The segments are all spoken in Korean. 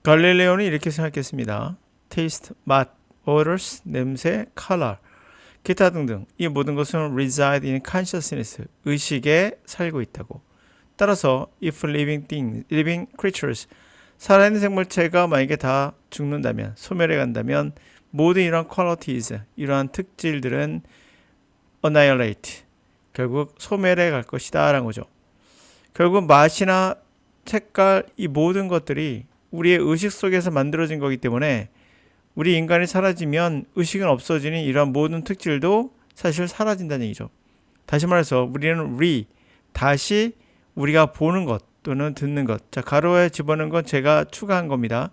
갈릴레오는 이렇게 생각했습니다. taste, 맛, odors, 냄새, color, 기타 등등 이 모든 것은 reside in consciousness, 의식에 살고 있다고. 따라서 if living things, living creatures, 살아있는 생물체가 만약에 다 죽는다면, 소멸해 간다면 모든 이러한 qualities, 이러한 특질들은 annihilate, 결국 소멸해 갈 것이다 라는 거죠. 결국 맛이나 색깔 이 모든 것들이 우리의 의식 속에서 만들어진 거기 때문에 우리 인간이 사라지면 의식은 없어지니 이러한 모든 특질도 사실 사라진다는 얘기죠. 다시 말해서 우리는 다시 우리가 보는 것 또는 듣는 것. 자, 가로에 집어넣은 건 제가 추가한 겁니다.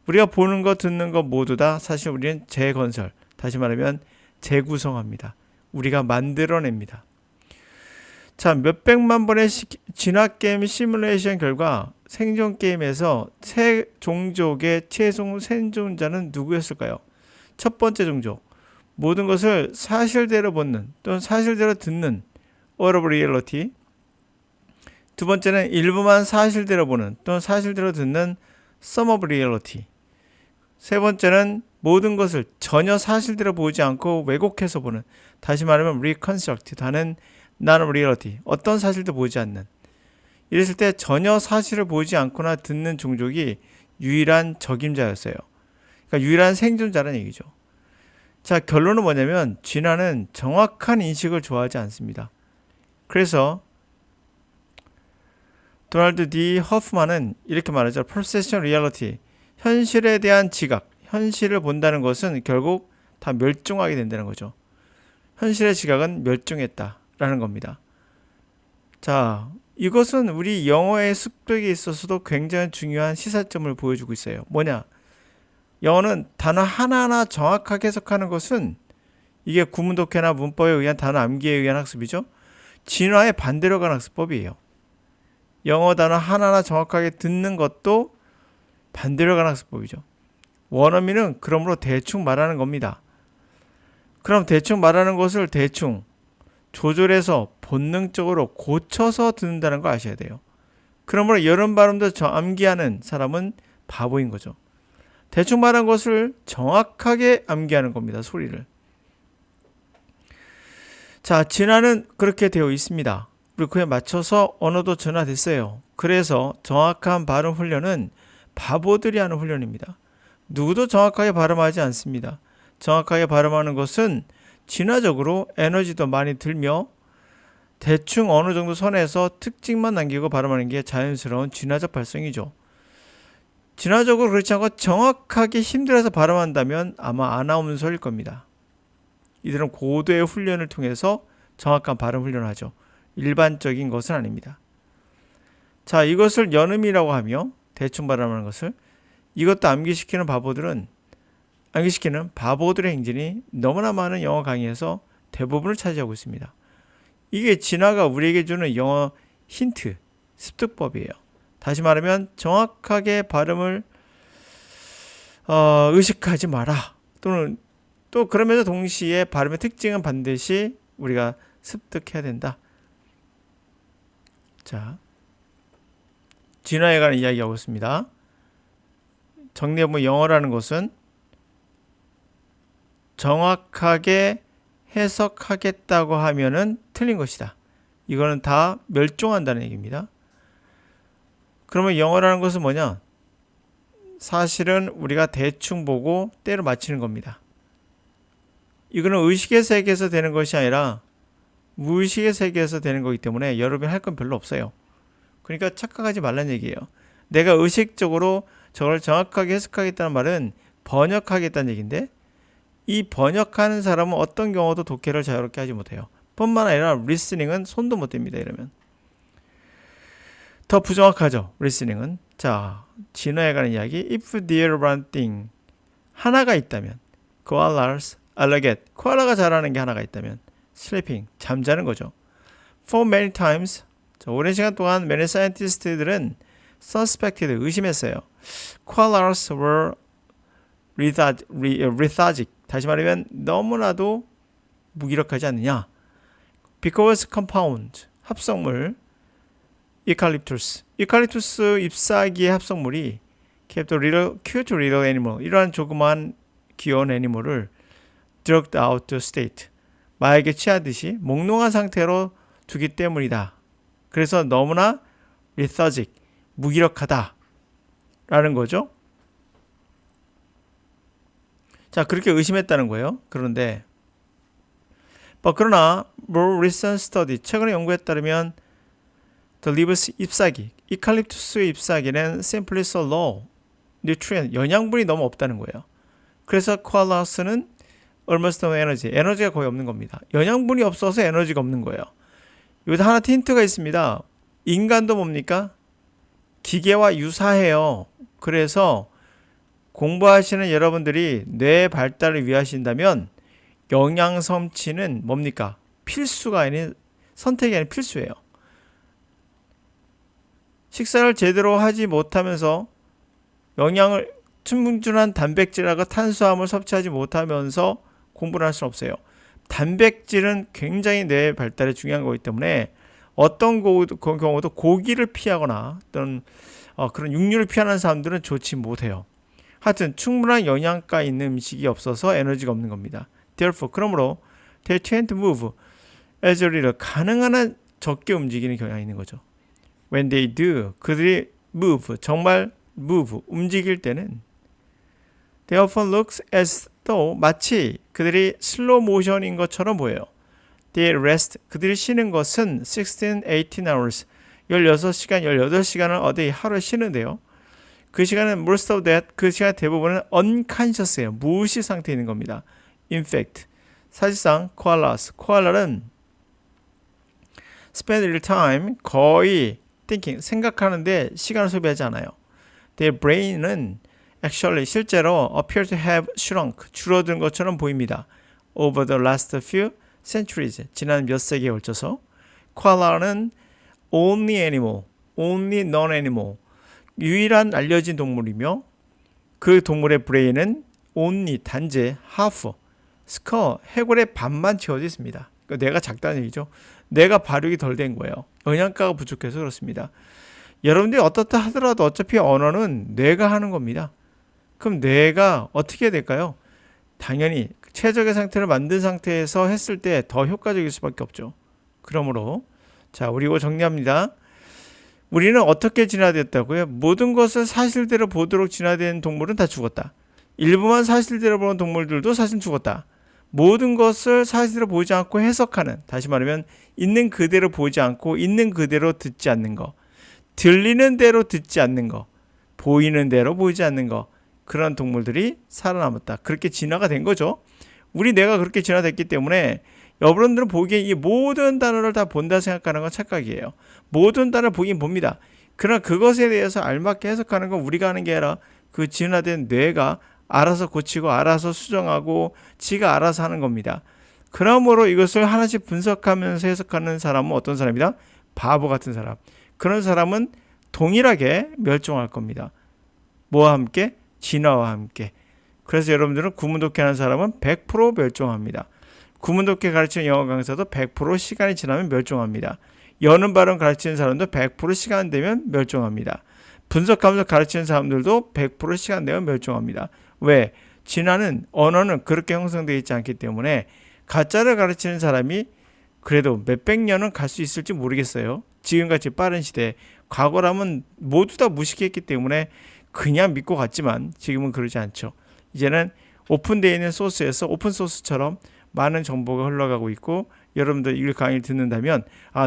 우리가 보는 것, 듣는 것 모두 다 사실 우리는 재건설, 다시 말하면 재구성합니다. 우리가 만들어냅니다. 자, 몇백만 번의 진화게임 시뮬레이션 결과 생존 게임에서 새 종족의 최종 생존자는 누구였을까요? 첫 번째 종족, 모든 것을 사실대로 보는 또는 사실대로 듣는 all of reality. 두 번째는 일부만 사실대로 보는 또는 사실대로 듣는 some of reality. 세 번째는 모든 것을 전혀 사실대로 보지 않고 왜곡해서 보는, 다시 말하면 reconstruct, 다는 none of reality, 어떤 사실도 보지 않는. 이랬을 때 전혀 사실을 보지 않거나 듣는 종족이 유일한 적임자였어요. 그러니까 유일한 생존자라는 얘기죠. 자, 결론은 뭐냐면 진화는 정확한 인식을 좋아하지 않습니다. 그래서 도널드 D. 허프만은 이렇게 말하죠. Perception reality, 현실에 대한 지각, 현실을 본다는 것은 결국 다 멸종하게 된다는 거죠. 현실의 지각은 멸종했다라는 겁니다. 자, 이것은 우리 영어의 습득에 있어서도 굉장히 중요한 시사점을 보여주고 있어요. 뭐냐? 영어는 단어 하나하나 정확하게 해석하는 것은 이게 구문독해나 문법에 의한 단어 암기에 의한 학습이죠. 진화의 반대로 가는 학습법이에요. 영어 단어 하나하나 정확하게 듣는 것도 반대로 가는 학습법이죠. 원어민은 그러므로 대충 말하는 겁니다. 그럼 대충 말하는 것을 대충 조절해서 본능적으로 고쳐서 듣는다는 걸 아셔야 돼요. 그러므로 여름 발음도 암기하는 사람은 바보인 거죠. 대충 말한 것을 정확하게 암기하는 겁니다. 소리를. 자, 진화는 그렇게 되어 있습니다. 그리고 그에 맞춰서 언어도 전환됐어요. 그래서 정확한 발음 훈련은 바보들이 하는 훈련입니다. 누구도 정확하게 발음하지 않습니다. 정확하게 발음하는 것은 진화적으로 에너지도 많이 들며 대충 어느 정도 선에서 특징만 남기고 발음하는 게 자연스러운 진화적 발성이죠. 진화적으로 그렇지 않고 정확하게 힘들어서 발음한다면 아마 아나운서일 겁니다. 이들은 고도의 훈련을 통해서 정확한 발음 훈련을 하죠. 일반적인 것은 아닙니다. 자, 이것을 연음이라고 하며 대충 발음하는 것을, 이것도 암기시키는 바보들의 행진이 너무나 많은 영어 강의에서 대부분을 차지하고 있습니다. 이게 진화가 우리에게 주는 영어 힌트, 습득법이에요. 다시 말하면 정확하게 발음을 의식하지 마라. 또는 또 그러면서 동시에 발음의 특징은 반드시 우리가 습득해야 된다. 자, 진화에 관한 이야기하고 있습니다. 정리해보면 영어라는 것은 정확하게 해석하겠다고 하면은 틀린 것이다. 이거는 다 멸종한다는 얘기입니다. 그러면 영어라는 것은 뭐냐? 사실은 우리가 대충 보고 때로 맞히는 겁니다. 이거는 의식의 세계에서 되는 것이 아니라 무의식의 세계에서 되는 거기 때문에 여러분이 할 건 별로 없어요. 그러니까 착각하지 말라는 얘기예요. 내가 의식적으로 저걸 정확하게 해석하겠다는 말은 번역하겠다는 얘기인데, 이 번역하는 사람은 어떤 경우도 독해를 자유롭게 하지 못해요. 뿐만 아니라 리스닝은 손도 못 댑니다. 이러면 더 부정확하죠. 리스닝은. 자, 진화에 관한 이야기. If there one thing, 하나가 있다면, koalas alligator, 코알라가 잘하는 게 하나가 있다면 sleeping, 잠자는 거죠. For many times, 자, 오랜 시간 동안 many scientist들은 suspected, 의심했어요. Koalas were lethargic, 다시 말하면 너무나도 무기력하지 않느냐. Because compound, 합성물, 이칼립투스 잎사귀의 합성물이 kept the little cute little animal. 이러한 조그마한 귀여운 애니멀을 drugged out to state. 마약에 취하듯이 몽롱한 상태로 두기 때문이다. 그래서 너무나 lethargic, 무기력하다 라는 거죠. 자, 그렇게 의심했다는 거예요. 그런데 그러나 more recent study, 최근의 연구에 따르면 the leaves 잎사귀, 이칼립투스의 잎사귀는 simply so low nutrient, 영양분이 너무 없다는 거예요. 그래서 koalas는 almost no energy, 에너지가 거의 없는 겁니다. 영양분이 없어서 에너지가 없는 거예요. 여기서 하나 힌트가 있습니다. 인간도 뭡니까? 기계와 유사해요. 그래서 공부하시는 여러분들이 뇌 발달을 위하신다면 영양 섭취는 뭡니까? 필수가 아닌 선택이 아닌 필수예요. 식사를 제대로 하지 못하면서 영양을 충분한 단백질하고 탄수화물 섭취하지 못하면서 공부를 할 수는 없어요. 단백질은 굉장히 뇌 발달에 중요한 거기 때문에 어떤 경우도 고기를 피하거나 어떤 그런 육류를 피하는 사람들은 좋지 못해요. 하여튼 충분한 영양가 있는 음식이 없어서 에너지가 없는 겁니다. Therefore, 그러므로 they tend to move as a little, 가능한 한 적게 움직이는 경향이 있는 거죠. When they do, 그들이 move, 정말 move, 움직일 때는 they often looks as though, 마치 그들이 슬로우 모션인 것처럼 보여요. They rest, 그들이 쉬는 것은 16, 18 hours, 16시간, 18시간을 어디 하루에 쉬는데요. 그 시간은 most of that, 그 시간 대부분은 unconscious예요. 무의식 상태에 있는 겁니다. In fact, 사실상 코알라는 spend little time, 거의 thinking, 생각하는데 시간을 소비하지 않아요. Their brain은 actually 실제로 appear to have shrunk, 줄어든 것처럼 보입니다. Over the last few centuries, 지난 몇 세기에 걸쳐서 코알라는 only animal, only non-animal, 유일한 알려진 동물이며 그 동물의 브레인은 only, 단지, half, skull, 해골의 반만 채워져 있습니다. 그러니까 뇌가 작다는 얘기죠. 뇌가 발육이 덜 된 거예요. 영양가가 부족해서 그렇습니다. 여러분들이 어떻다 하더라도 어차피 언어는 뇌가 하는 겁니다. 그럼 뇌가 어떻게 될까요? 당연히 최적의 상태를 만든 상태에서 했을 때 더 효과적일 수밖에 없죠. 그러므로 자, 우리 이거 정리합니다. 우리는 어떻게 진화되었다고요? 모든 것을 사실대로 보도록 진화된 동물은 다 죽었다. 일부만 사실대로 보는 동물들도 사실 죽었다. 모든 것을 사실대로 보지 않고 해석하는, 다시 말하면 있는 그대로 보지 않고 있는 그대로 듣지 않는 거, 들리는 대로 듣지 않는 거, 보이는 대로 보이지 않는 거, 그런 동물들이 살아남았다. 그렇게 진화가 된 거죠. 우리 뇌가 그렇게 진화됐기 때문에 여러분들은 보기에 이 모든 단어를 다 본다 생각하는 건 착각이에요. 모든 단어를 보긴 봅니다. 그러나 그것에 대해서 알맞게 해석하는 건 우리가 하는 게 아니라 그 진화된 뇌가 알아서 고치고 알아서 수정하고 지가 알아서 하는 겁니다. 그러므로 이것을 하나씩 분석하면서 해석하는 사람은 어떤 사람이다? 바보 같은 사람. 그런 사람은 동일하게 멸종할 겁니다. 뭐와 함께? 진화와 함께. 그래서 여러분들은 구문독해 하는 사람은 100% 멸종합니다. 구문독해 가르치는 영어 강사도 100% 시간이 지나면 멸종합니다. 여는 발음 가르치는 사람도 100% 시간 되면 멸종합니다. 분석하면서 가르치는 사람들도 100% 시간 되면 멸종합니다. 왜? 진화는, 언어는 그렇게 형성되어 있지 않기 때문에 가짜를 가르치는 사람이 그래도 몇백 년은 갈 수 있을지 모르겠어요. 지금같이 빠른 시대에. 과거라면 모두 다 무식했기 때문에 그냥 믿고 갔지만 지금은 그러지 않죠. 이제는 오픈되어 있는 소스에서 오픈소스처럼 많은 정보가 흘러가고 있고, 여러분들 이 강의를 듣는다면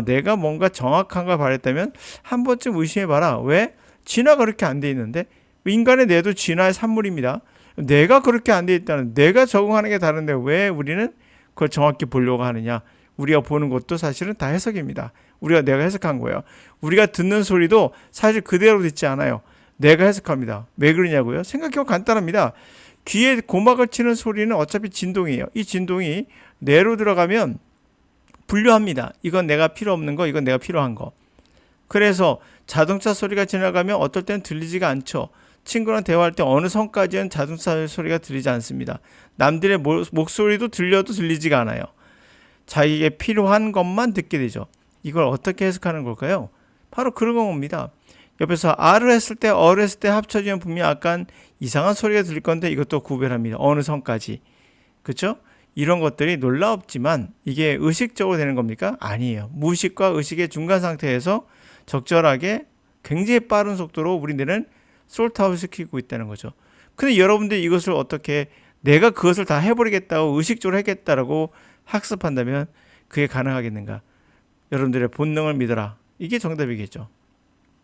내가 뭔가 정확한 걸 바랬다면 한 번쯤 의심해봐라. 왜? 진화가 그렇게 안 돼 있는데. 인간의 뇌도 진화의 산물입니다. 뇌가 그렇게 안 돼 있다는, 뇌가 적응하는 게 다른데 왜 우리는 그걸 정확히 보려고 하느냐. 우리가 보는 것도 사실은 다 해석입니다. 내가 해석한 거예요. 우리가 듣는 소리도 사실 그대로 듣지 않아요. 내가 해석합니다. 왜 그러냐고요? 생각해보면 간단합니다. 귀에 고막을 치는 소리는 어차피 진동이에요. 이 진동이 뇌로 들어가면 분류합니다. 이건 내가 필요 없는 거, 이건 내가 필요한 거. 그래서 자동차 소리가 지나가면 어떨 땐 들리지가 않죠. 친구랑 대화할 때 어느 선까지는 자동차 소리가 들리지 않습니다. 남들의 목소리도 들려도 들리지가 않아요. 자기에게 필요한 것만 듣게 되죠. 이걸 어떻게 해석하는 걸까요? 바로 그런 겁니다. 옆에서 R을 했을 때, 어를 했을 때 합쳐지면 분명 약간 이상한 소리가 들릴 건데 이것도 구별합니다. 어느 선까지. 그렇죠? 이런 것들이 놀랍지만 이게 의식적으로 되는 겁니까? 아니에요. 무의식과 의식의 중간 상태에서 적절하게 굉장히 빠른 속도로 우리들은 솔트아웃 시키고 있다는 거죠. 근데 여러분들이 이것을 어떻게 내가 그것을 다 해버리겠다고 의식적으로 하겠다라고 학습한다면 그게 가능하겠는가? 여러분들의 본능을 믿어라. 이게 정답이겠죠.